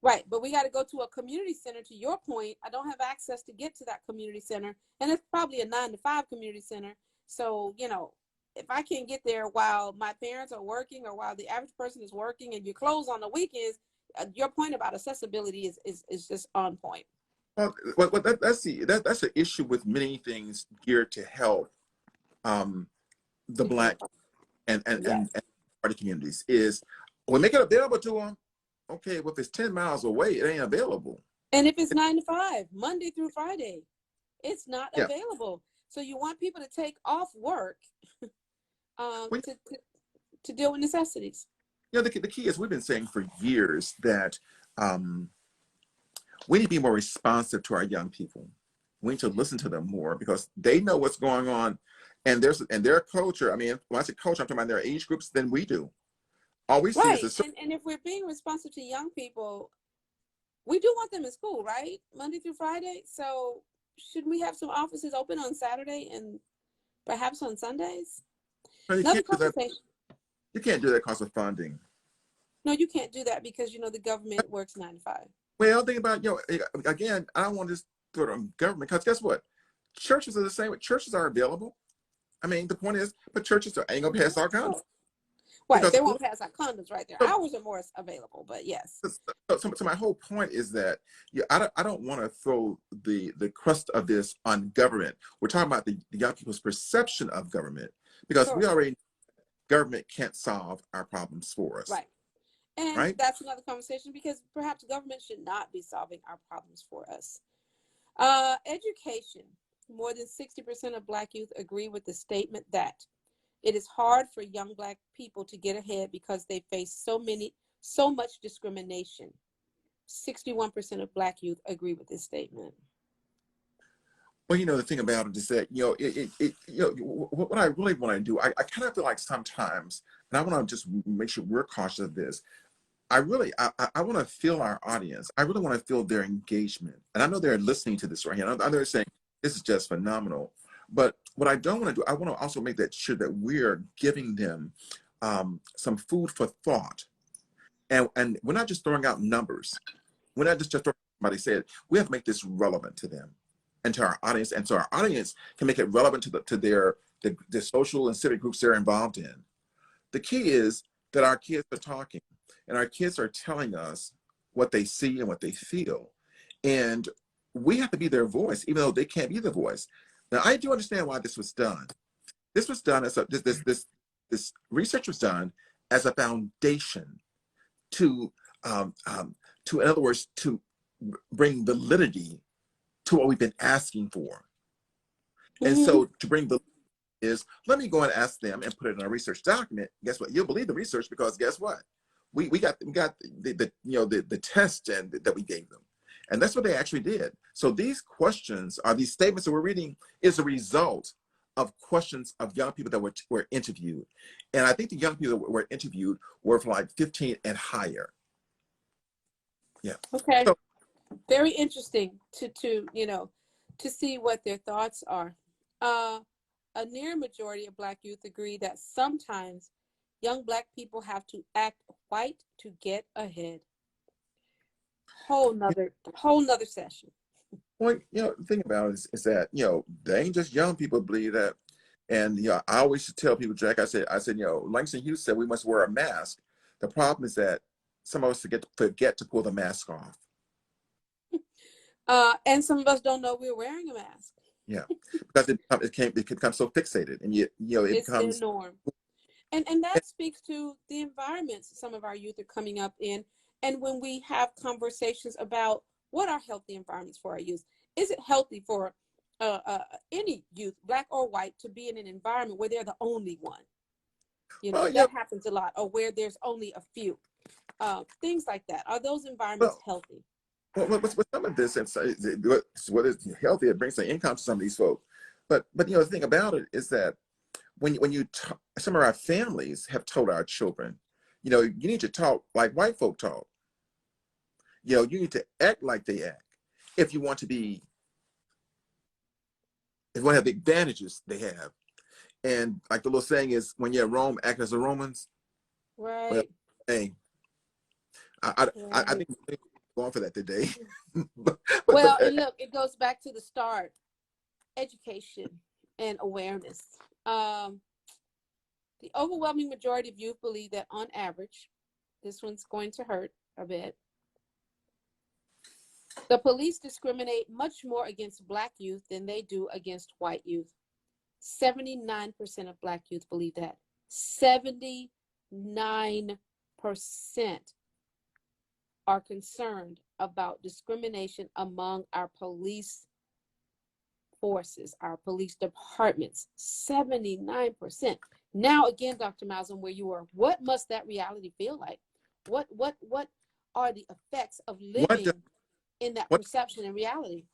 Right, but we got to go to a community center. To your point, I don't have access to get to that community center, and it's probably a 9 to 5 community center. So, you know, if I can't get there while my parents are working or while the average person is working and you close on the weekends, your point about accessibility is just on point. Well, that's the issue with many things geared to help the Black and party communities is we make it available to them. Okay, well, if it's 10 miles away, it ain't available. And if it's 9 to 5, Monday through Friday, it's not available. So you want people to take off work to deal with necessities. You know, the key is we've been saying for years that we need to be more responsive to our young people. We need to listen to them more because they know what's going on, and their culture. I mean, when I say culture, I'm talking about their age groups than we do. All we see is and if we're being responsive to young people, we do want them in school, right? Monday through Friday. So shouldn't we have some offices open on Saturday and perhaps on Sundays? Another conversation. You can't do that because of funding. No, you can't do that because, you know, the government works 9 to 5. Well, think about, you know, again, I don't want to just throw it on government because guess what? Churches are the same way. Churches are available. I mean, the point is, but churches ain't gonna pass our condoms. Right, they won't pass our condoms, right? Their hours are more available, but yes. So my whole point is that I don't want to throw the crust of this on government. We're talking about the young people's perception of government because we already know government can't solve our problems for us. Right. And that's another conversation because perhaps government should not be solving our problems for us. Education. More than 60% of Black youth agree with the statement that it is hard for young Black people to get ahead because they face so much discrimination. 61% of Black youth agree with this statement. Well, you know, the thing about it is that, you know, what I really want to do, I kind of feel like sometimes, and I want to just make sure we're cautious of this. I want to feel our audience. I really want to feel their engagement. And I know they're listening to this right here. I know they're saying, this is just phenomenal. But what I don't want to do, I want to also make that sure that we're giving them some food for thought. And we're not just throwing out numbers. We're not just throwing, somebody said, we have to make this relevant to them and to our audience. And so our audience can make it relevant to the social and civic groups they're involved in. The key is that our kids are talking and our kids are telling us what they see and what they feel. And we have to be their voice, even though they can't be the voice. Now, I do understand why this was done. This was done as this research was done as a foundation to, in other words, to bring validity to what we've been asking for. And so to bring validity is, let me go and ask them and put it in a research document. Guess what? You'll believe the research, because guess what? We got the test and that we gave them. And that's what they actually did. So these questions, are these statements that we're reading, is a result of questions of young people that were interviewed. And I think the young people that were interviewed were from like 15 and higher. Yeah. Okay. So, very interesting to see what their thoughts are. A near majority of Black youth agree that sometimes young Black people have to act white to get ahead. Whole nother session. Well, the thing about it is that, they ain't just young people believe that. And, I always tell people, Jack, I said, Langston Hughes said we must wear a mask. The problem is that some of us forget to pull the mask off. And some of us don't know we're wearing a mask. Yeah, because it can become so fixated, and it it's becomes the norm. And that speaks to the environments some of our youth are coming up in. And when we have conversations about what are healthy environments for our youth, is it healthy for any youth, Black or white, to be in an environment where they're the only one? That happens a lot, or where there's only a few. Things like that. Are those environments healthy? Well, with some of this, what is healthy, it brings some income to some of these folks. But the thing about it is that when some of our families have told our children, you need to talk like white folk talk. You need to act like they act if you want to have the advantages they have. And like the little saying is, when you're at Rome, act as the Romans. Right. Well, hey, I think we're going for that today. And look, it goes back to the start: education and awareness. The overwhelming majority of youth believe that, on average, this one's going to hurt a bit, the police discriminate much more against Black youth than they do against white youth. 79% of Black youth believe that. 79% are concerned about discrimination among our police forces, our police departments. 79%. Now, again, Dr. Malcolm, where you are, what must that reality feel like? What are the effects of living in that perception and reality?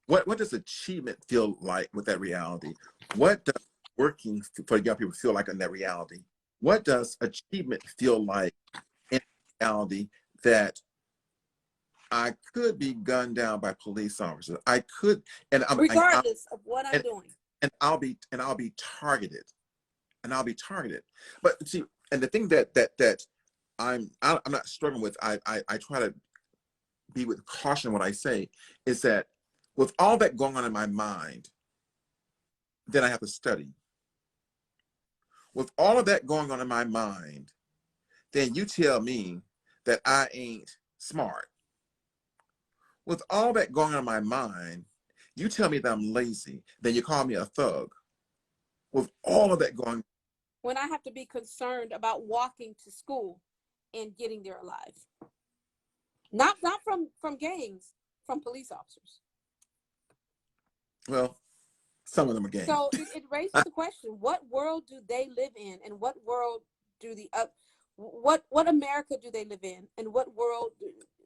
What does achievement feel like with that reality? What does working for young people feel like in that reality? What does achievement feel like in reality, that I could be gunned down by police officers? I could, and regardless of what I'm doing, and I'll be targeted, But see, and the thing that I'm not struggling with, I try to be with caution when I say, is that with all that going on in my mind, then I have to study. With all of that going on in my mind, then you tell me that I ain't smart. With all that going on in my mind, you tell me that I'm lazy, then you call me a thug. With all of that going on, when I have to be concerned about walking to school and getting there alive. Not from gangs, from police officers. Well, some of them are gangs. So it raises the question: what world do they live in, and what world do what America do they live in, and what world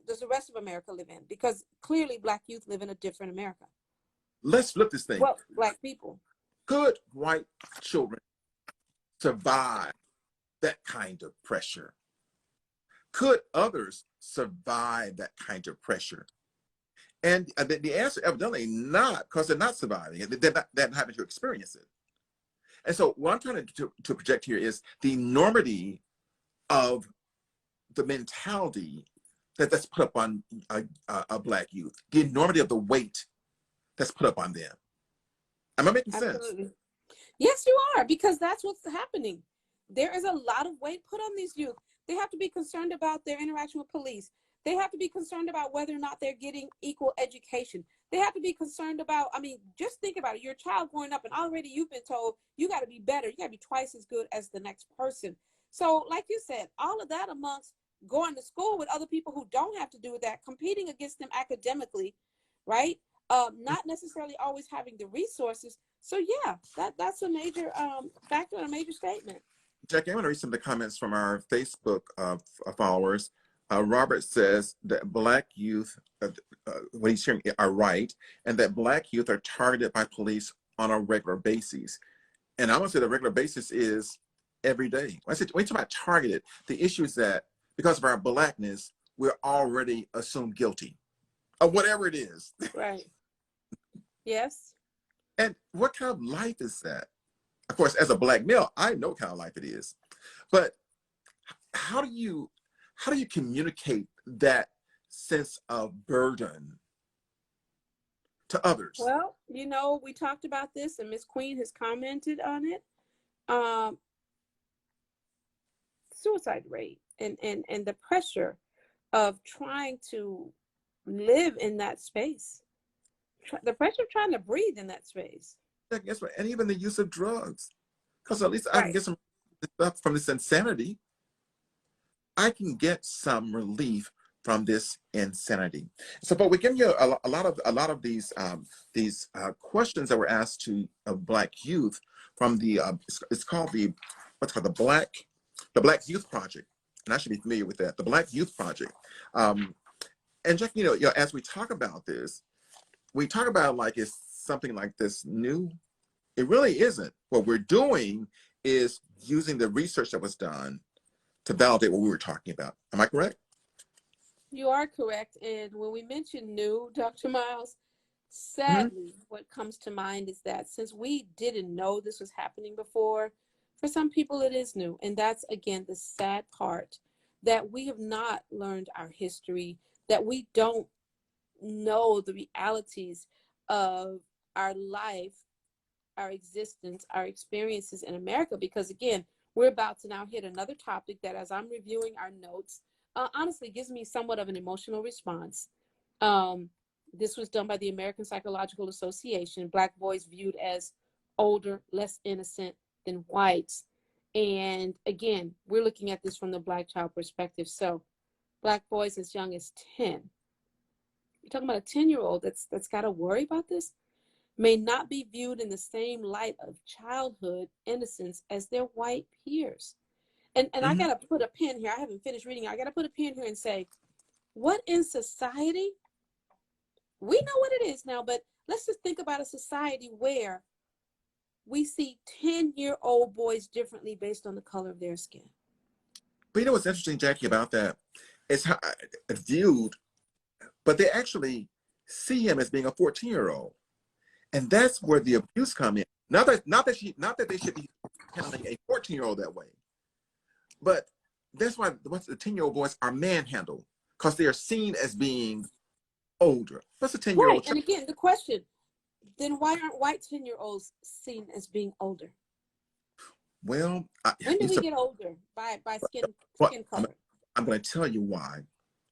does the rest of America live in? Because clearly, Black youth live in a different America. Let's flip this thing. Well, Black people. Could white children survive that kind of pressure? Could others survive that kind of pressure? And the answer, evidently not, because they're not surviving it. They're not having to experience it. And so what I'm trying to project here is the enormity of the mentality that's put up on a Black youth, the enormity of the weight that's put up on them. Am I making sense? Absolutely. Yes, you are, because that's what's happening. There is a lot of weight put on these youth. They have to be concerned about their interaction with police. They have to be concerned about whether or not they're getting equal education. They have to be concerned about, I mean, just think about it. Your child growing up and already you've been told you got to be better. You got to be twice as good as the next person. So like you said, all of that amongst going to school with other people who don't have to do that, competing against them academically, right? Not necessarily always having the resources. So yeah, that's a major factor and a major statement. Jackie, I'm going to read some of the comments from our Facebook followers. Robert says that Black youth, what he's hearing, are right, and that Black youth are targeted by police on a regular basis. And I want to say the regular basis is every day. When you talk about targeted, the issue is that because of our Blackness, we're already assumed guilty of whatever it is. Right. Yes. And what kind of life is that? Of course, as a Black male, I know what kind of life it is. But how do you communicate that sense of burden to others? Well, you know, we talked about this and Miss Queen has commented on it. Suicide rate and the pressure of trying to live in that space. The pressure of trying to breathe in that space. Guess what? And even the use of drugs. Because at least I Right. can get some stuff from this insanity. I can get some relief from this insanity. So, but we're giving you a lot of these questions that were asked to Black youth from the it's called the what's called the Black Youth Project, and I should be familiar with that. The Black Youth Project, and Jackie, you know, as we talk about this, we talk about like it's something like this new. It really isn't. What we're doing is using the research that was done to validate what we were talking about. Am I correct? You are correct. And when we mention new, Dr. Miles, sadly, what comes to mind is that since we didn't know this was happening before, for some people it is new. And that's, again, the sad part, that we have not learned our history, that we don't know the realities of our life, our existence, our experiences in America, because again, we're about to now hit another topic that as I'm reviewing our notes, honestly gives me somewhat of an emotional response. This was done by the American Psychological Association, Black boys viewed as older, less innocent than whites. And again, we're looking at this from the Black child perspective. So Black boys as young as 10. You're talking about a 10-year-old that's got to worry about this, may not be viewed in the same light of childhood innocence as their white peers. And I got to put a pin here. I haven't finished reading. I got to put a pin here and say, what in society? We know what it is now, but let's just think about a society where we see 10-year-old boys differently based on the color of their skin. But you know what's interesting, Jackie, about that? It's how it's viewed, but they actually see him as being a 14-year-old. And that's where the abuse comes in. Not that they should be handling a 14-year-old that way. But that's why the 10-year-old boys are manhandled, because they are seen as being older. What's a 10-year-old Right. And again, the question, then why aren't white 10-year-olds seen as being older? Well, when do we get older by skin color? I'm going to tell you why.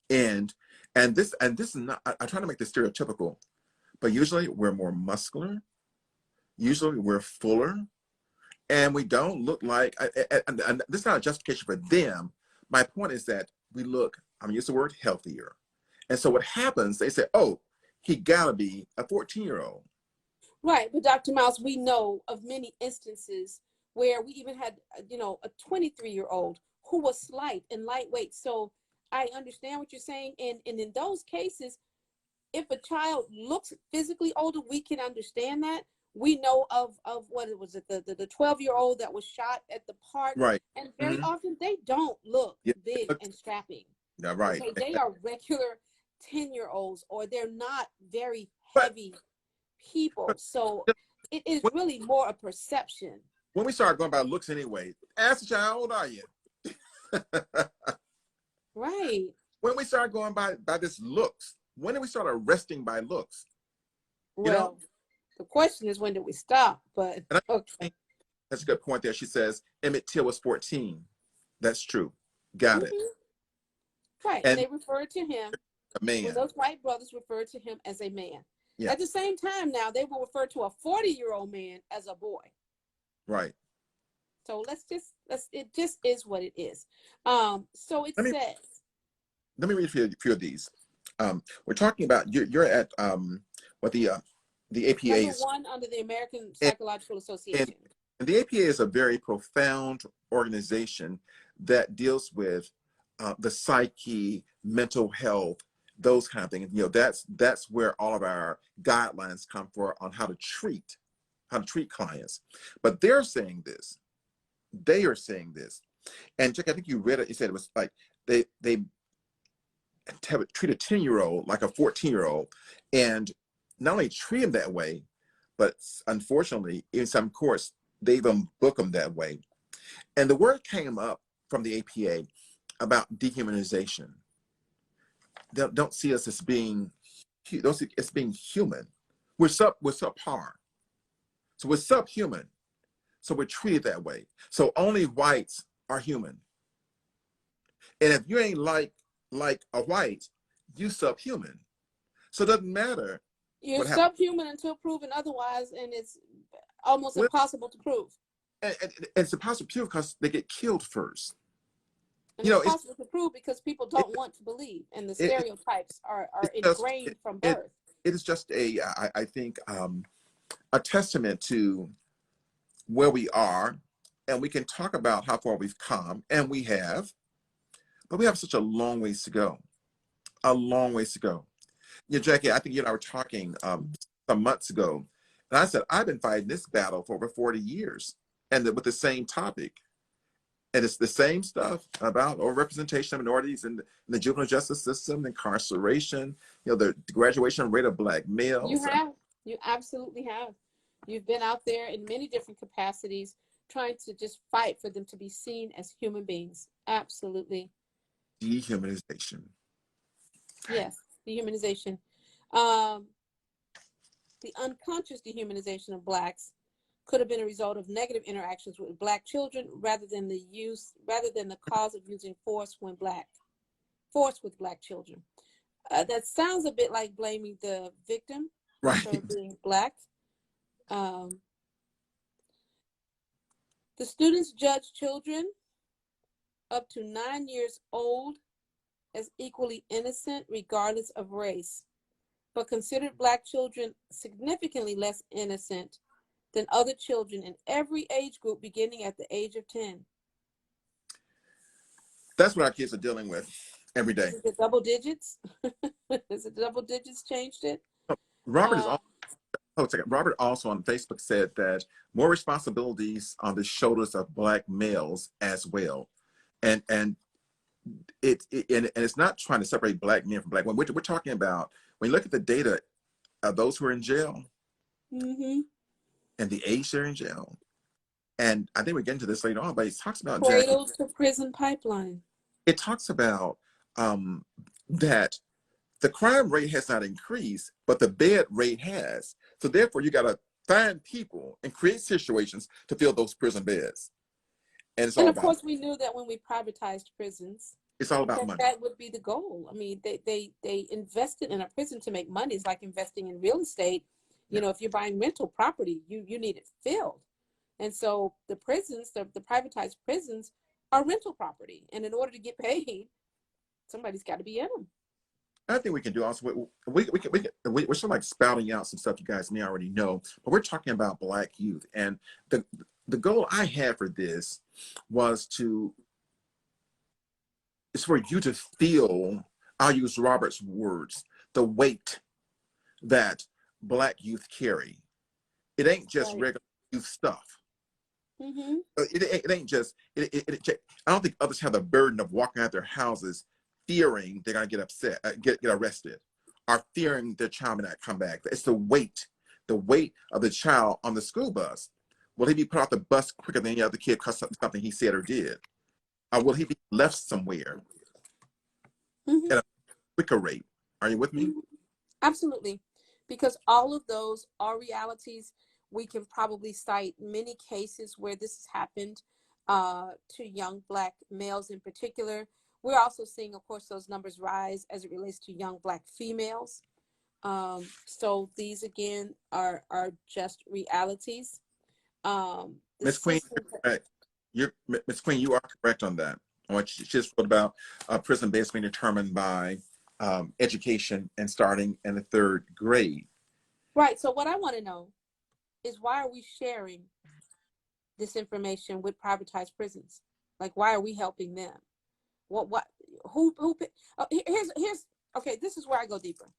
And this is not, I try to make this stereotypical, but usually we're more muscular. Usually we're fuller. And we don't look like, and this is not a justification for them. My point is that we look, I'm going to use the word healthier. And so what happens, they say, oh, he got to be a 14-year-old. Right. But Dr. Miles, we know of many instances where we even had, you know, a 23-year-old who was slight and lightweight. So I understand what you're saying. And in those cases, if a child looks physically older, we can understand that. We know of what it was, the 12-year-old that was shot at the park. Right. And very often they don't look big look, and strapping. Yeah, right. Okay, they are regular 10-year-olds, or they're not very heavy people. So it is really more a perception. When we start going by looks anyway, ask the child, how old are you? Right. When we start going by this looks, when did we start arresting by looks? You know? Well, the question is, when did we stop? But And okay. I think that's a good point there. She says Emmett Till was 14. That's true. Got it. Hmm. Right. And And they referred to him, a when man. those white brothers referred to him as a man. Yeah. At the same time now, they will refer to a 40-year-old man as a boy. Right. So it just is what it is. So it Let me says, read a few of these. We're talking about you're at what the APA number is, one under the American and, Psychological and Association. and the APA is a very profound organization that deals with the psyche, mental health, those kind of things. You know, that's where all of our guidelines come for on how to treat clients. But they're saying this. They are saying this. And Jack, I think you read it. You said it was like they treat a 10-year-old like a 14-year-old, and not only treat him that way, but unfortunately, in some courts, they even book them that way. And the word came up from the APA about dehumanization. Don't see us as being, don't see us being human. We're subpar. So we're subhuman. So we're treated that way. So only whites are human. And if you ain't like a white, you subhuman. So it doesn't matter You're what happens. subhuman until proven otherwise, and it's almost Well, impossible to prove. and it's impossible to prove because they get killed first. And You it's know, possible to prove because people it, don't want to believe, and the it, stereotypes are it's just ingrained from it, birth. it is just I think a testament to where we are, and we can talk about how far we've come, and we have, but we have such a long ways to go. A long ways to go. Yeah, Jackie, I think you and I were talking some months ago, and I said I've been fighting this battle for over 40 years, and with the same topic, and it's the same stuff about overrepresentation of minorities in the juvenile justice system, incarceration, you know, the graduation rate of Black males. You absolutely have. You've been out there in many different capacities, trying to just fight for them to be seen as human beings. Absolutely. Dehumanization. Yes, dehumanization. Um, the unconscious dehumanization of Blacks could have been a result of negative interactions with Black children rather than the cause of using force with Black children. That sounds a bit like blaming the victim Right. for being Black. The students judged children up to 9 years old as equally innocent regardless of race, but considered Black children significantly less innocent than other children in every age group beginning at the age of 10. That's what our kids are dealing with every day. Is it the double digits? Is it the double digits changed it? Robert is also, Robert also on Facebook said that more responsibilities on the shoulders of Black males as well, and it's not trying to separate Black men from Black women. We're talking about, when you look at the data of those who are in jail, Mm-hmm. and the age they're in jail, and I think we're getting to this later on, but it talks about, Cradle Jackie, to prison pipeline. it talks about that the crime rate has not increased, but the bed rate has. So therefore, you got to find people and create situations to fill those prison beds. And it's all And of about course, we knew that when we privatized prisons, it's all about money. that would be the goal. I mean, they invested in a prison to make money. It's like investing in real estate. You Yeah. know, if you're buying rental property, you need it filled. And so the prisons, the privatized prisons, are rental property. And in order to get paid, somebody's got to be in them. I think we can do also, we're sort of like spouting out some stuff you guys may already know, but we're talking about Black youth. And the goal I had for this was is for you to feel, I'll use Robert's words, the weight that Black youth carry. It ain't just Right. regular youth stuff. Mm-hmm. It ain't just, I don't think others have the burden of walking out their houses fearing they're gonna get upset, get arrested, or fearing their child may not come back. It's the weight of the child on the school bus. Will he be put off the bus quicker than any other kid because of something he said or did? Or will he be left somewhere? Mm-hmm. at a quicker rate. Are you with me? Mm-hmm. Absolutely. Because all of those are realities. We can probably cite many cases where this has happened to young Black males in particular. We're also seeing, of course, those numbers rise as it relates to young Black females. So these, again, are just realities. The Miss Queen, system. Miss Queen, you are correct on that. On what she just wrote about prison base being determined by education and starting in the third grade. Right. So what I want to know is, why are we sharing this information with privatized prisons? Like, why are we helping them? What, who, here's, okay, this is where I go deeper.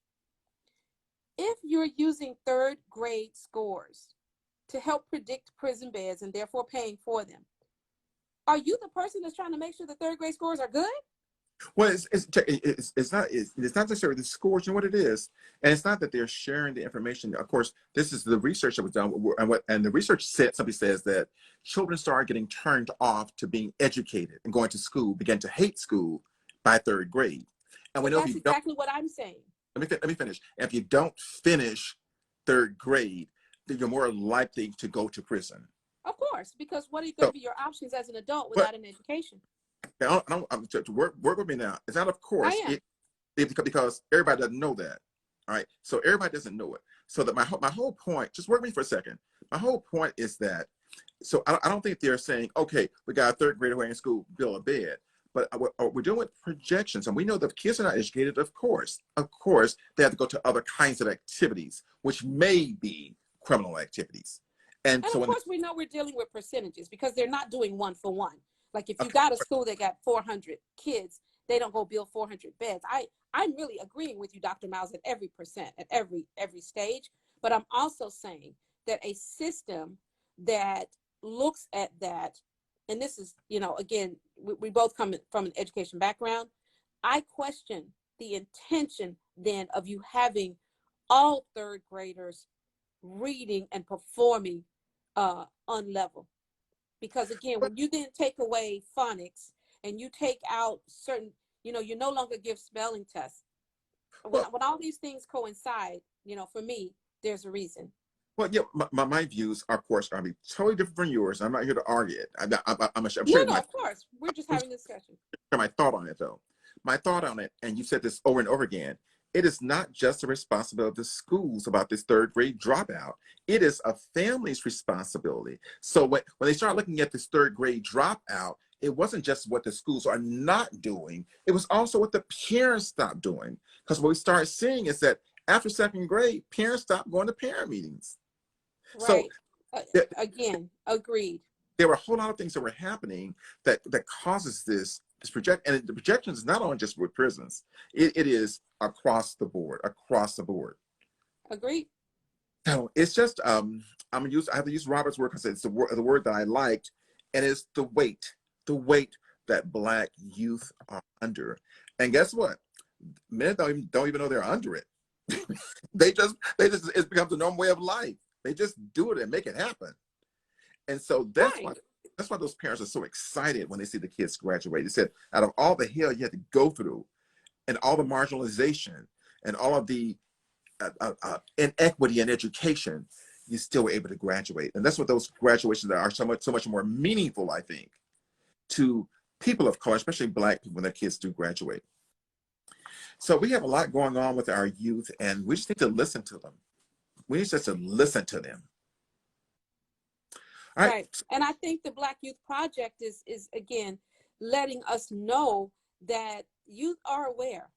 If you're using third grade scores to help predict prison beds and therefore paying for them, are you the person that's trying to make sure the third grade scores are good? Well, it's not necessarily the scores. You know what it is, and it's not that they're sharing the information. Of course, this is the research that was done, and the research simply says that children start getting turned off to being educated and going to school, begin to hate school by third grade. And we But know if that's you don't, exactly what I'm saying. let me finish. And if you don't finish third grade, then you're more likely to go to prison. Of course, because what are going to So, be your options as an adult but without an education? to work with me now. It's not, of I course, am. because everybody doesn't know that. All right. So everybody doesn't know it. So that my whole point, just work with me for a second. My whole point is that, so I don't think they're saying, okay, we got a third grader who in school, build a bed. But we're doing projections, and we know that kids are not educated, of course. Of course, they have to go to other kinds of activities, which may be criminal activities. And And so of when, course, we know we're dealing with percentages because they're not doing one for one. Like, if you okay, got a school that got 400 kids, they don't go build 400 beds. I'm really agreeing with you, Dr. Miles, at every percent, at every stage. But I'm also saying that a system that looks at that, and this is, again, we both come from an education background. I question the intention then of you having all third graders reading and performing on level. Because again, when you then take away phonics and you take out certain, you no longer give spelling tests. When, well, when all these things coincide, for me, there's a reason. well, yeah, my views, of course, are going to be totally different from yours. I'm not here to argue it. I'm No, sure no, my of course. We're just having a discussion. my thought on it, though. My thought on it, and you've said this over and over again, it is not just the responsibility of the schools about this third grade dropout. It is a family's responsibility. So when they start looking at this third grade dropout, it wasn't just what the schools are not doing, it was also what the parents stopped doing. Because what we start seeing is that after second grade, parents stopped going to parent meetings. So Right. th- Again, agreed. there were a whole lot of things that were happening that causes this project, and the projection is not only just with prisons, it is across the board. Agreed. So it's just I have to use Robert's word because it's the word that I liked, and it's the weight that Black youth are under. And guess what, men don't even know they're under it. They just it becomes a normal way of life. They just do it and make it happen. And so Right. that's why those parents are so excited when they see the kids graduate. They said, out of all the hell you had to go through, and all the marginalization, and all of the inequity in education, you still were able to graduate. And that's what those graduations are so much more meaningful, I think, to people of color, especially Black people, when their kids do graduate. So we have a lot going on with our youth, and we just need to listen to them. We need just to listen to them. All right. Right. And I think the Black Youth Project is again letting us know that youth are aware,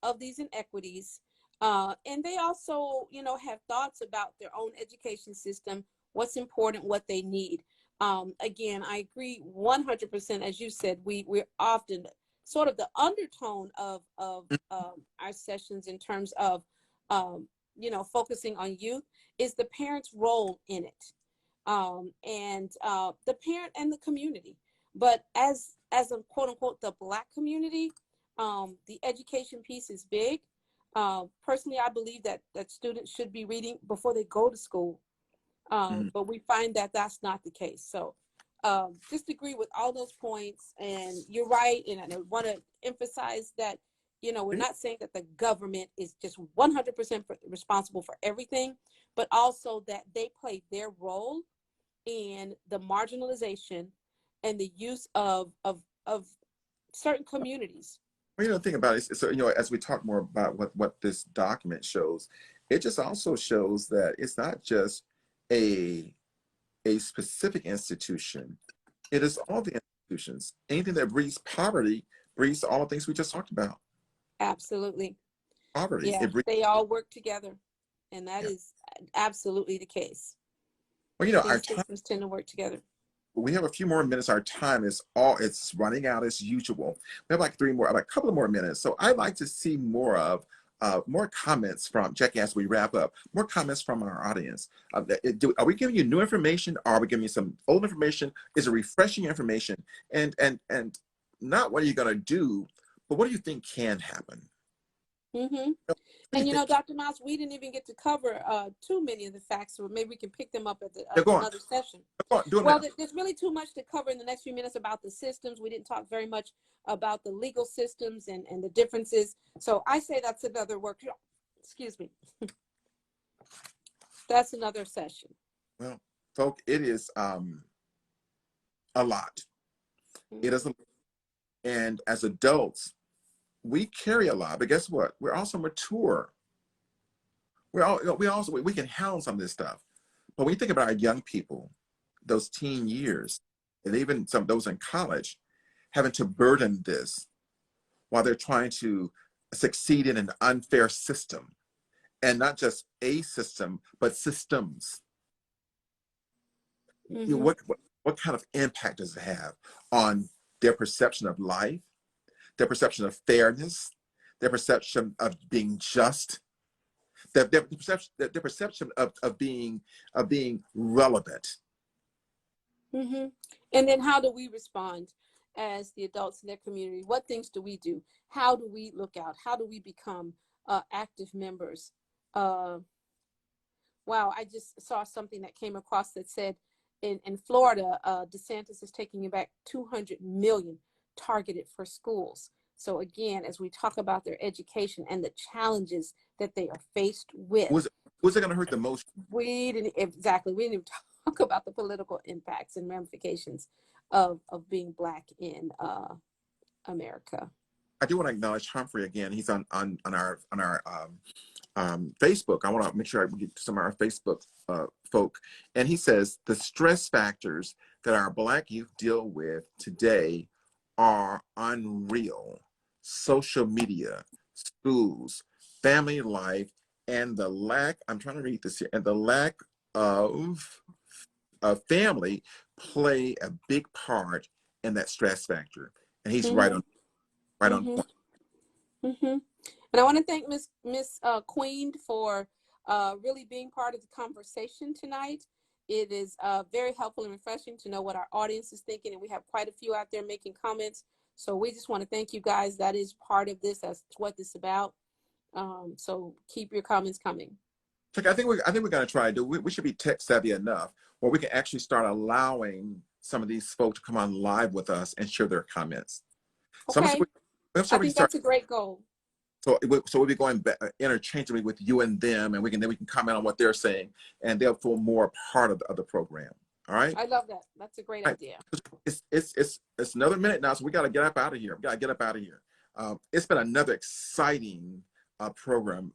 of these inequities. And they also, have thoughts about their own education system, what's important, what they need. Again, I agree 100%. As you said, we're often sort of the undertone of our sessions in terms of, focusing on youth is the parent's role in it, and the parent and the community. But as a quote unquote the Black community, the education piece is big. Personally, I believe that students should be reading before they go to school, Mhm. but we find that that's not the case. So just agree with all those points. And you're right. And I want to emphasize that, you know, we're not saying that the government is just 100% responsible for everything, but also that they play their role in the marginalization and the use of certain communities. Well, you know, think about it. So, you know, as we talk more about what this document shows, it just also shows that it's not just a specific institution. It is all the institutions. Anything that breeds poverty breeds all the things we just talked about. Absolutely. Poverty. Yeah, It breeds. they all work together. And that Yeah. is absolutely the case. Well, you know, our These time. systems tend to work together. We have a few more minutes. Our time is it's running out as usual. We have like a couple of more minutes. So I'd like to see more comments from Jackie as we wrap up. More comments from our audience. Are we giving you new information? Or are we giving you some old information? Is it refreshing information? And not what are you going to do, but what do you think can happen? Mm-hmm. And you know, Dr. Miles, we didn't even get to cover too many of the facts, so maybe we can pick them up at another session. Well, there's really too much to cover in the next few minutes about the systems. We didn't talk very much about the legal systems and the differences. So I say that's another workshop. Excuse me. That's another session. Well, folks, it is a lot. It is, and as adults, we carry a lot, but guess what? We're also mature. We can handle some of this stuff. But when you think about our young people, those teen years, and even some of those in college, having to burden this while they're trying to succeed in an unfair system, and not just a system, but systems. Mm-hmm. You know, what kind of impact does it have on their perception of life, their perception of fairness, their perception of being just, their perception of being relevant? Mm-hmm. And then how do we respond as the adults in their community? What things do we do? How do we look out? How do we become active members? Wow, I just saw something that came across that said in Florida, DeSantis is taking back $200 million targeted for schools. So again, as we talk about their education and the challenges that they are faced with. Was it going to hurt the most? We didn't even talk about the political impacts and ramifications of being Black in America. I do want to acknowledge Humphrey again. He's on our Facebook. I want to make sure I get to some of our Facebook folk. And he says the stress factors that our Black youth deal with today are unreal. Social media, schools, family life, and the lack, I'm trying to read this here, and the lack of family play a big part in that stress factor. And he's right on point. Mm-hmm. And I want to thank Miss Queen for really being part of the conversation tonight. It is very helpful and refreshing to know what our audience is thinking, and we have quite a few out there making comments. So we just want to thank you guys. That is part of this. That's what this is about. So keep your comments coming. I think we're going to try to do. We should be tech savvy enough where we can actually start allowing some of these folks to come on live with us and share their comments. Okay. I think that's a great goal. So we'll be going back interchangeably with you and them, and we can comment on what they're saying, and they'll feel more part of the program. All right. I love that. That's a great idea. It's another minute now, so we got to get up out of here. It's been another exciting program,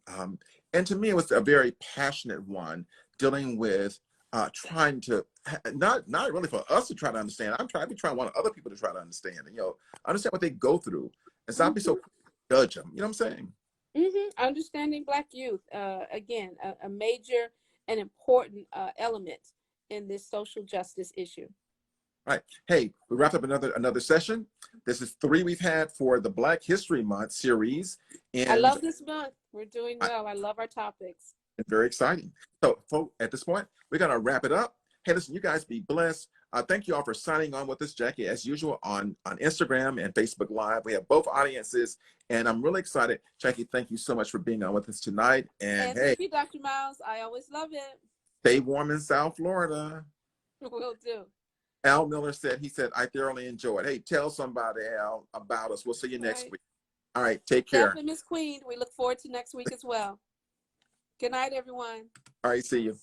and to me, it was a very passionate one, dealing with trying to not really for us to try to understand. I'm trying want other people to try to understand, and understand what they go through, and not be so judge them. You know what I'm saying? Mm-hmm. Understanding Black youth, again, a major and important element in this social justice issue. All right. Hey, we wrapped up another session. This is 3 we've had for the Black History Month series. And I love this month. We're doing well. I love our topics. It's very exciting. So, folks, at this point, we're going to wrap it up. Hey, listen, you guys be blessed. Thank you all for signing on with us, Jackie, as usual, on Instagram and Facebook Live. We have both audiences, and I'm really excited. Jackie, thank you so much for being on with us tonight. And hey, thank you, Dr. Miles. I always love it. Stay warm in South Florida. Will do. Al Miller said, he said, I thoroughly enjoyed. Hey, tell somebody, Al, about us. We'll see you All next right. week. All right, take care. Definitely, Miss Queen. We look forward to next week as well. Good night, everyone. All right, see you.